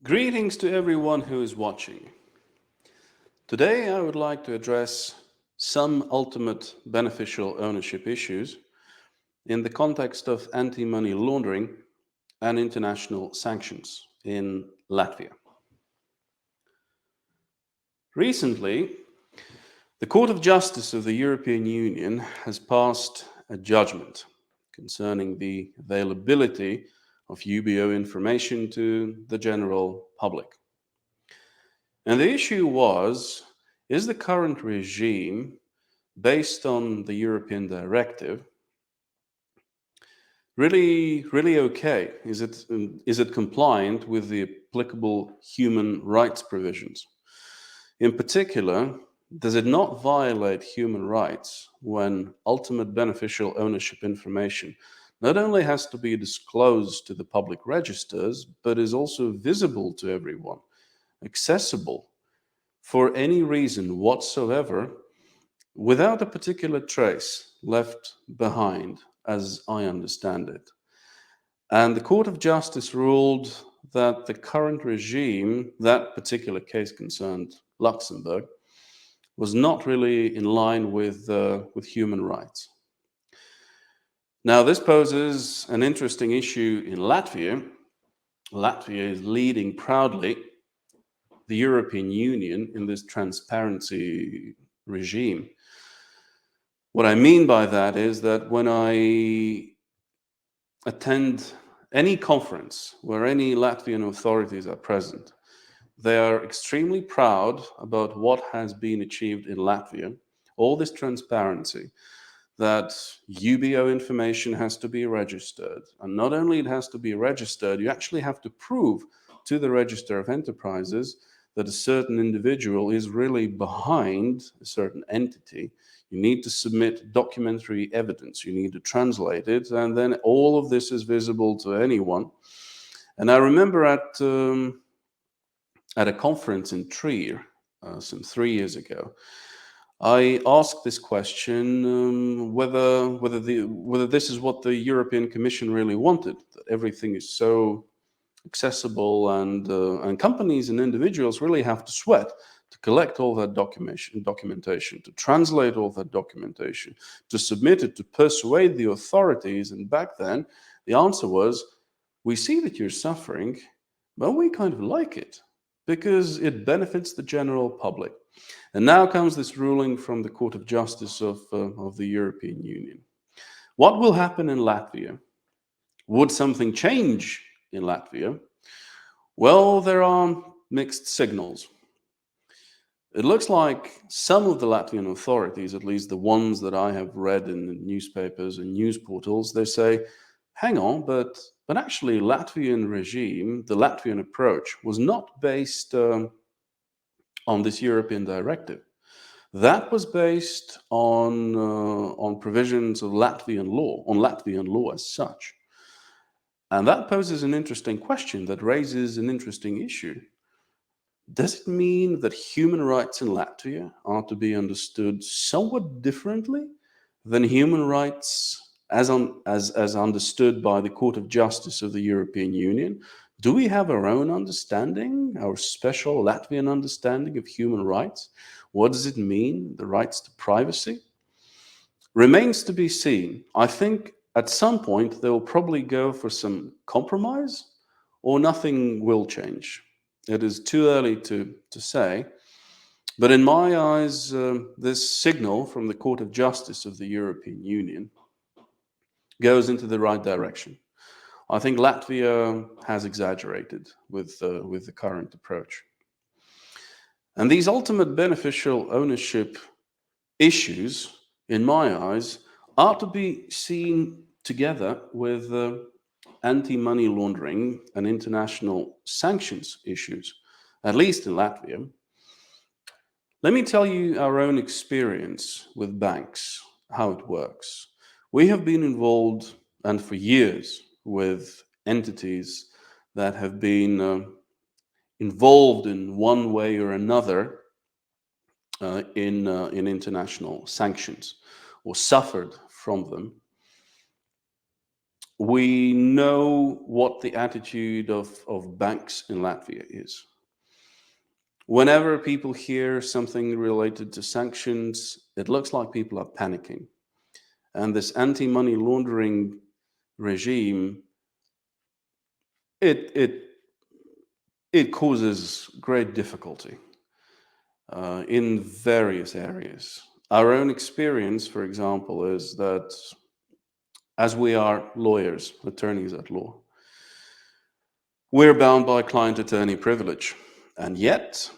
Greetings to everyone who is watching. Today I would like to address some ultimate beneficial ownership issues in the context of anti-money laundering and international sanctions in Latvia. Recently, the Court of Justice of the European Union has passed a judgment concerning the availability of UBO information to the general public. And the issue was, is the current regime based on the European directive really okay? Is it compliant with the applicable human rights provisions? In particular, does it not violate human rights when ultimate beneficial ownership information not only has to be disclosed to the public registers, but is also visible to everyone, accessible for any reason whatsoever, without a particular trace left behind, as I understand it? And the Court of Justice ruled that the current regime, that particular case concerned Luxembourg, was not really in line with human rights. Now, this poses an interesting issue in Latvia. Latvia is leading proudly the European Union in this transparency regime. What I mean by that is that when I attend any conference where any Latvian authorities are present, they are extremely proud about what has been achieved in Latvia, all this transparency, that UBO information has to be registered. And not only it has to be registered, you actually have to prove to the Register of Enterprises that a certain individual is really behind a certain entity. You need to submit documentary evidence, you need to translate it, and then all of this is visible to anyone. And I remember at a conference in Trier some 3 years ago, I asked this question, whether this is what the European Commission really wanted, that everything is so accessible, and companies and individuals really have to sweat to collect all that documentation, to translate all that documentation, to submit it, to persuade the authorities. And back then, the answer was, we see that you're suffering, but we kind of like it because it benefits the general public. And now comes this ruling from the Court of Justice of the European Union. What will happen in Latvia? Would something change in Latvia? Well, there are mixed signals. It looks like some of the Latvian authorities, at least the ones that I have read in the newspapers and news portals, they say, hang on, but actually Latvian regime, the Latvian approach was not based on this European directive. That was based on provisions of Latvian law as such. And that poses an interesting question, that raises an interesting issue. Does it mean that human rights in Latvia are to be understood somewhat differently than human rights as understood by the Court of Justice of the European Union? Do we have our own understanding, our special Latvian understanding of human rights? What does it mean, the rights to privacy? Remains to be seen. I think at some point they will probably go for some compromise, or nothing will change. It is too early to say. But in my eyes, this signal from the Court of Justice of the European Union goes into the right direction. I think Latvia has exaggerated with the current approach. And these ultimate beneficial ownership issues, in my eyes, are to be seen together with anti-money laundering and international sanctions issues, at least in Latvia. Let me tell you our own experience with banks, how it works. We have been involved, and for years, with entities that have been involved in one way or another in international sanctions, or suffered from them. We know what the attitude of banks in Latvia is. Whenever people hear something related to sanctions, it looks like people are panicking. And this anti-money laundering regime, it it it causes great difficulty in various areas. Our own experience, for example, is that as we are lawyers, attorneys at law, we're bound by client attorney privilege. And yet,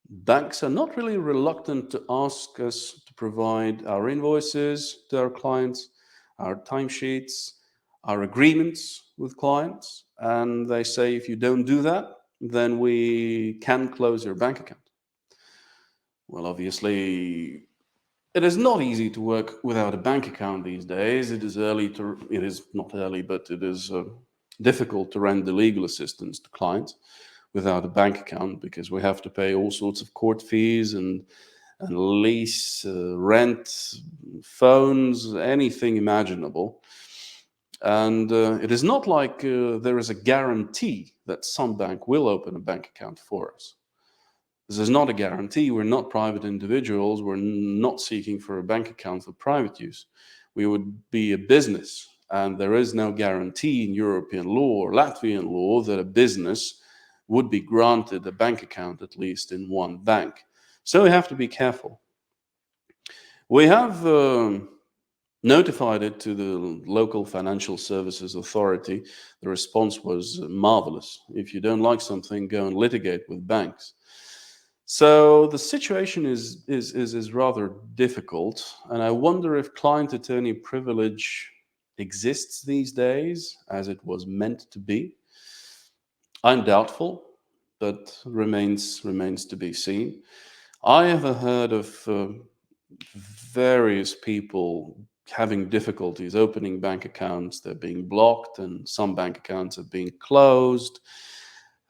banks are not really reluctant to ask us to provide our invoices to our clients, our timesheets, our agreements with clients. And they say, if you don't do that, then we can close your bank account. Well, obviously, it is not easy to work without a bank account these days. It is not early, but it is difficult to render legal assistance to clients without a bank account because we have to pay all sorts of court fees and lease, rent, phones, anything imaginable. And it is not like there is a guarantee that some bank will open a bank account for us. This is not a guarantee. We're not private individuals. We're not seeking for a bank account for private use. We would be a business, and there is no guarantee in European law or Latvian law that a business would be granted a bank account, at least in one bank. So we have to be careful. We have notified it to the local financial services authority. The response was marvelous. If you don't like something, go and litigate with banks. So the situation is rather difficult, and I wonder if client attorney privilege exists these days as it was meant to be. I'm doubtful, but remains to be seen. I have heard of various people having difficulties opening bank accounts. They're being blocked, and some bank accounts are being closed.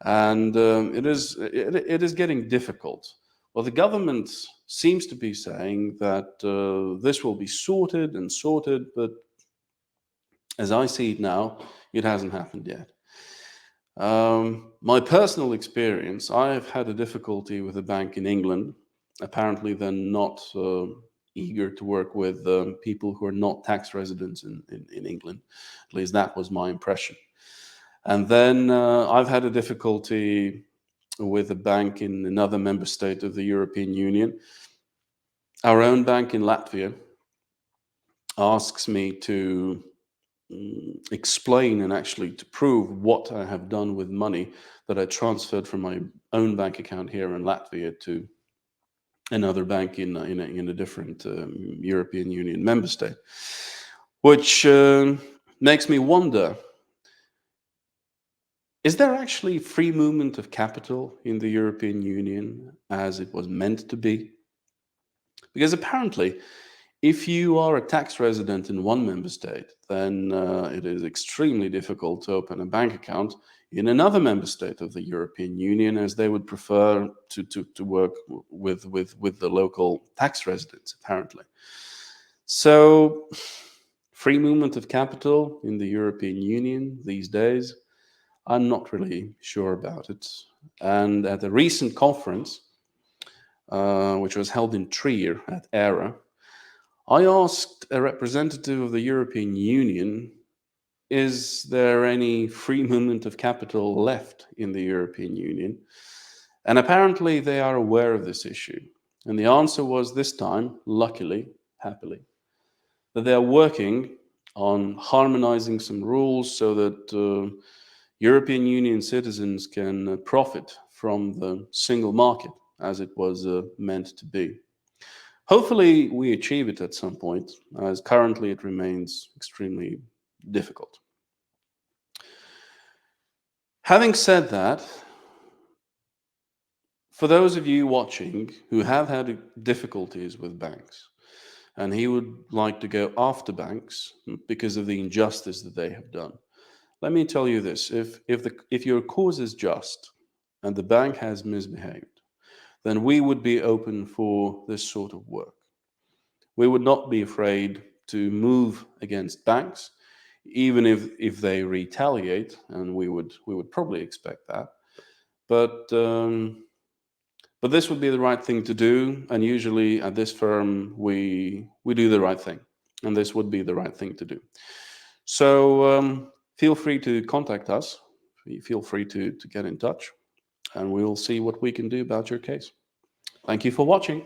And it is getting difficult. Well, the government seems to be saying that this will be sorted, but as I see it now, it hasn't happened yet. My personal experience, I have had a difficulty with a bank in England. Apparently, they're not eager to work with people who are not tax residents in England. At least that was my impression. And then I've had a difficulty with a bank in another member state of the European Union. Our own bank in Latvia asks me to explain and actually to prove what I have done with money that I transferred from my own bank account here in Latvia to another bank in a different European Union member state, which makes me wonder, is there actually free movement of capital in the European Union as it was meant to be? Because apparently, if you are a tax resident in one member state, then it is extremely difficult to open a bank account in another member state of the European Union, as they would prefer to work with the local tax residents, apparently. So, free movement of capital in the European Union these days, I'm not really sure about it. And at a recent conference, which was held in Trier at ERA, I asked a representative of the European Union, is there any free movement of capital left in the European Union? And apparently they are aware of this issue. And the answer was this time, luckily, happily, that they are working on harmonizing some rules so that European Union citizens can profit from the single market as it was meant to be. Hopefully, we achieve it at some point, as currently it remains extremely difficult. Having said that, for those of you watching who have had difficulties with banks, and he would like to go after banks because of the injustice that they have done, let me tell you this: if your cause is just and the bank has misbehaved, then we would be open for this sort of work. We would not be afraid to move against banks even if they retaliate, and we would probably expect that. But this would be the right thing to do, and usually at this firm we do the right thing, and this would be the right thing to do. So feel free to contact us. Feel free to get in touch, and we'll see what we can do about your case. Thank you for watching.